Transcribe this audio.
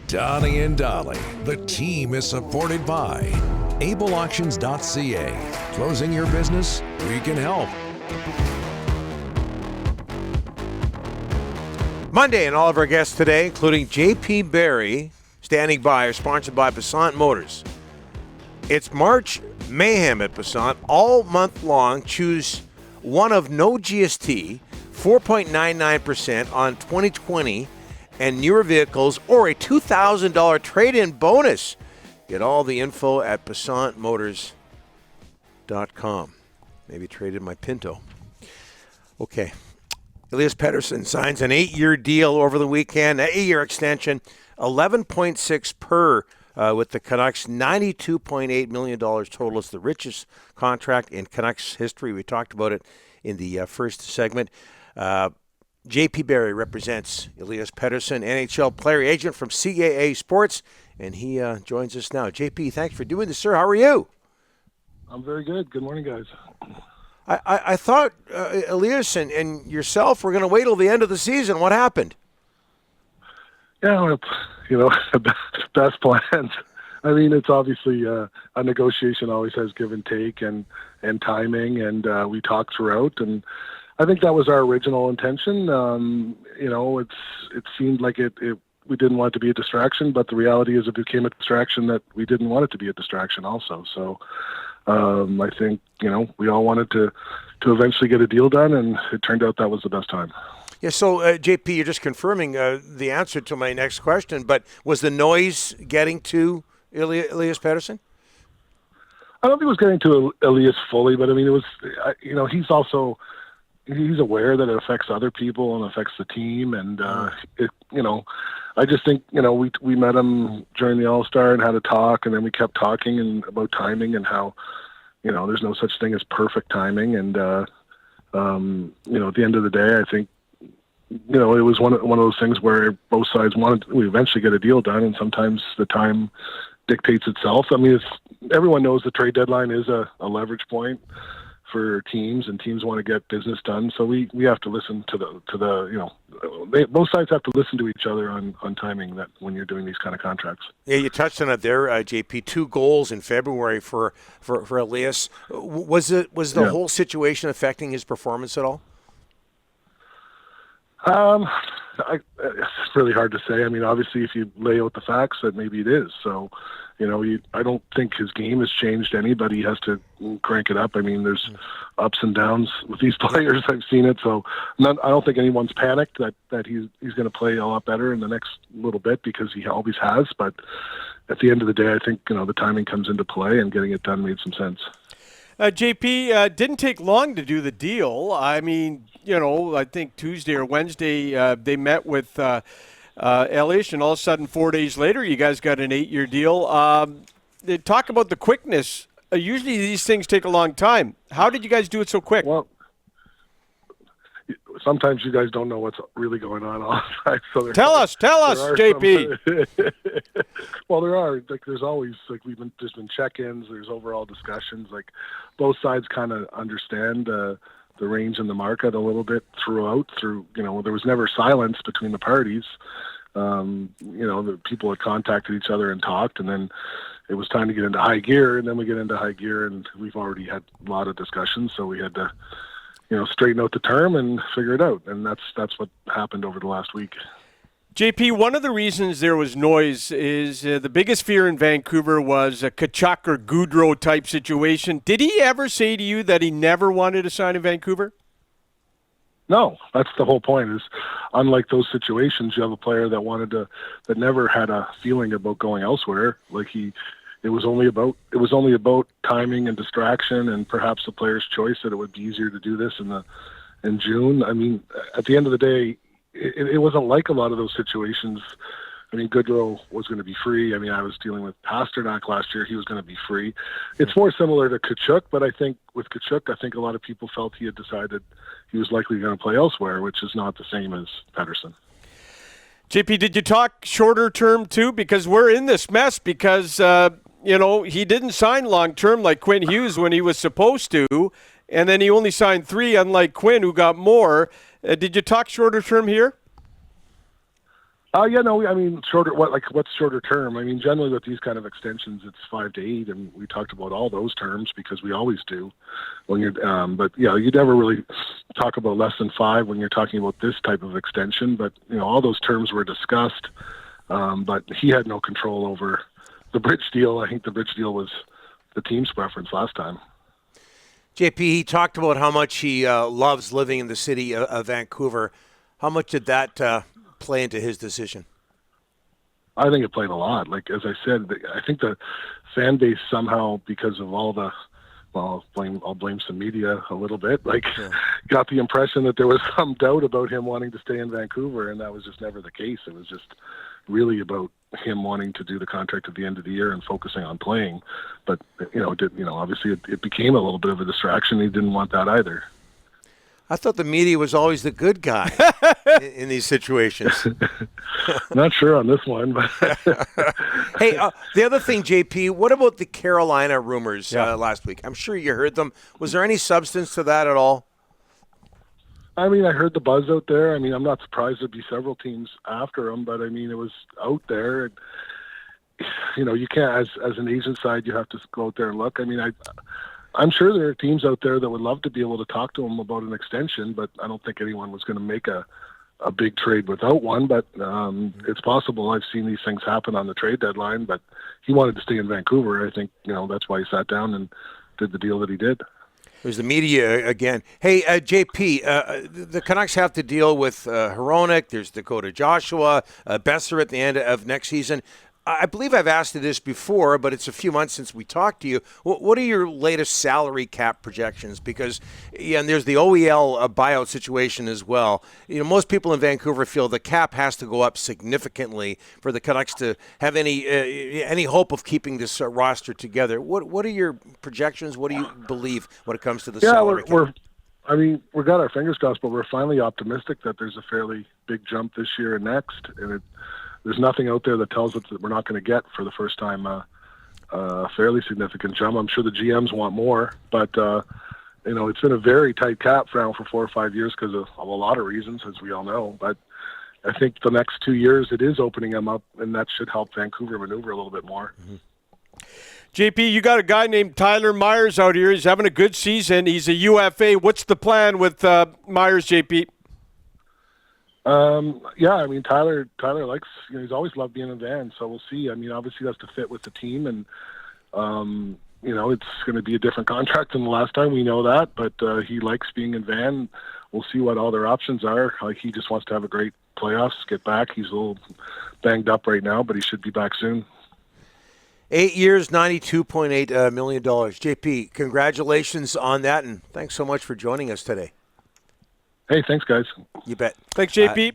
Donnie and Dolly. The team is supported by ableauctions.ca. Closing your business? We can help. Monday, and all of our guests today, including J.P. Barry, standing by, are sponsored by Passant Motors. It's March mayhem at Passant all month long. Choose one of no GST, 4.99% on 2020 and newer vehicles, or a $2,000 trade-in bonus. Get all the info at PassantMotors.com. Maybe trade in my Pinto. Okay. Elias Pettersson signs an 8-year deal over the weekend, an 8-year extension, $11.6 per with the Canucks, $92.8 million total. It's the richest contract in Canucks history. We talked about it in the first segment. J.P. Barry represents Elias Pettersson, NHL player agent from CAA Sports, and he joins us now. J.P., thanks for doing this, sir. How are you? I'm very good. Good morning, guys. I thought Elias and yourself were going to wait till the end of the season. What happened? Yeah, best plans. I mean, it's obviously a negotiation always has give and take and timing, and we talked throughout, and I think that was our original intention. It seemed like we didn't want it to be a distraction, but the reality is it became a distraction that we didn't want it to be a distraction also. So I think, we all wanted to eventually get a deal done, and it turned out that was the best time. Yeah, so JP, you're just confirming the answer to my next question, but was the noise getting to Elias Pettersson? I don't think it was getting to Elias fully, but I mean, it was, he's aware that it affects other people and affects the team. And, I just think, we met him during the All-Star and had a talk, and then we kept talking about timing and how, there's no such thing as perfect timing. And, at the end of the day, I think, it was one of those things where both sides we eventually get a deal done, and sometimes the time dictates itself. I mean, everyone knows the trade deadline is a leverage point for teams, and teams want to get business done. So we have to listen to both sides have to listen to each other on timing that when you're doing these kind of contracts. Yeah, you touched on it there, JP. 2 goals in February for Elias. Was the whole situation affecting his performance at all? It's really hard to say. I mean, obviously, if you lay out the facts, that maybe it is. So, I don't think his game has changed any, but he has to crank it up. I mean, there's ups and downs with these players. I've seen it. So I don't think anyone's panicked that he's going to play a lot better in the next little bit, because he always has. But at the end of the day, I think, the timing comes into play, and getting it done made some sense. JP, didn't take long to do the deal. I mean, I think Tuesday or Wednesday they met with Elias, and all of a sudden 4 days later you guys got an 8-year deal. They talk about the quickness. Usually these things take a long time. How did you guys do it so quick? Well, sometimes you guys don't know what's really going on outside. So tell us, JP. Well, there's always, we've just been check-ins. There's overall discussions. Both sides kind of understand the range in the market a little bit throughout. There was never silence between the parties. The people had contacted each other and talked, and then it was time to get into high gear. And then we get into high gear, and we've already had a lot of discussions, so we had to straighten out the term and figure it out. And that's what happened over the last week. JP, one of the reasons there was noise is the biggest fear in Vancouver was a Tkachuk or Gaudreau type situation. Did he ever say to you that he never wanted to sign in Vancouver? No, that's the whole point. Is unlike those situations, you have a player that never had a feeling about going elsewhere. It was only about timing and distraction, and perhaps the player's choice that it would be easier to do this in June. I mean, at the end of the day, it wasn't like a lot of those situations. I mean, Gaudreau was going to be free. I mean, I was dealing with Pasternak last year. He was going to be free. It's more similar to Tkachuk, but I think with Tkachuk, I think a lot of people felt he had decided he was likely going to play elsewhere, which is not the same as Pettersson. JP, did you talk shorter term too? Because we're in this mess because, he didn't sign long term like Quinn Hughes when he was supposed to, and then he only signed 3, unlike Quinn, who got more. Did you talk shorter term here? Yeah, no, I mean, what's shorter term? I mean, generally with these kind of extensions, it's 5 to 8, and we talked about all those terms because we always do. When you're, but yeah, you never really talk about less than 5 when you're talking about this type of extension. But all those terms were discussed, but he had no control over the bridge deal. I think the bridge deal was the team's preference last time. JP, he talked about how much he loves living in the city of Vancouver. How much did that play into his decision? I think it played a lot. Like, as I said, I think the fan base somehow, because of all the, I'll blame some media a little bit, got the impression that there was some doubt about him wanting to stay in Vancouver, and that was just never the case. It was just really about him wanting to do the contract at the end of the year and focusing on playing. But, obviously it became a little bit of a distraction. He didn't want that either. I thought the media was always the good guy in these situations. Not sure on this one. But Hey, the other thing, JP, what about the Carolina rumors last week? I'm sure you heard them. Was there any substance to that at all? I mean, I heard the buzz out there. I mean, I'm not surprised there'd be several teams after him, but I mean, it was out there. And, you can't, as an agent side, you have to go out there and look. I mean, I'm sure there are teams out there that would love to be able to talk to him about an extension, but I don't think anyone was going to make a big trade without one. But it's possible. I've seen these things happen on the trade deadline, but he wanted to stay in Vancouver. I think, that's why he sat down and did the deal that he did. There's the media again. Hey, JP, the Canucks have to deal with Hronek. There's Dakota Joshua, Besser at the end of next season. I believe I've asked you this before, but it's a few months since we talked to you. What are your latest salary cap projections? Because, and there's the OEL buyout situation as well. Most people in Vancouver feel the cap has to go up significantly for the Canucks to have any hope of keeping this roster together. What are your projections? What do you believe when it comes to the salary cap? We got our fingers crossed, but we're finally optimistic that there's a fairly big jump this year and next, and there's nothing out there that tells us that we're not going to get for the first time a fairly significant jump. I'm sure the GMs want more, but it's been a very tight cap now for 4 or 5 years because of a lot of reasons, as we all know. But I think the next 2 years it is opening them up, and that should help Vancouver maneuver a little bit more. Mm-hmm. JP, you got a guy named Tyler Myers out here. He's having a good season. He's a UFA. What's the plan with Myers, JP? I mean, Tyler likes, he's always loved being in Van, so we'll see. I mean, obviously he has to fit with the team, and, it's going to be a different contract than the last time, we know that, but he likes being in Van. We'll see what all their options are. He just wants to have a great playoffs, get back. He's a little banged up right now, but he should be back soon. 8 years, $92.8 million. JP, congratulations on that, and thanks so much for joining us today. Hey, thanks, guys. You bet. Thanks, JP.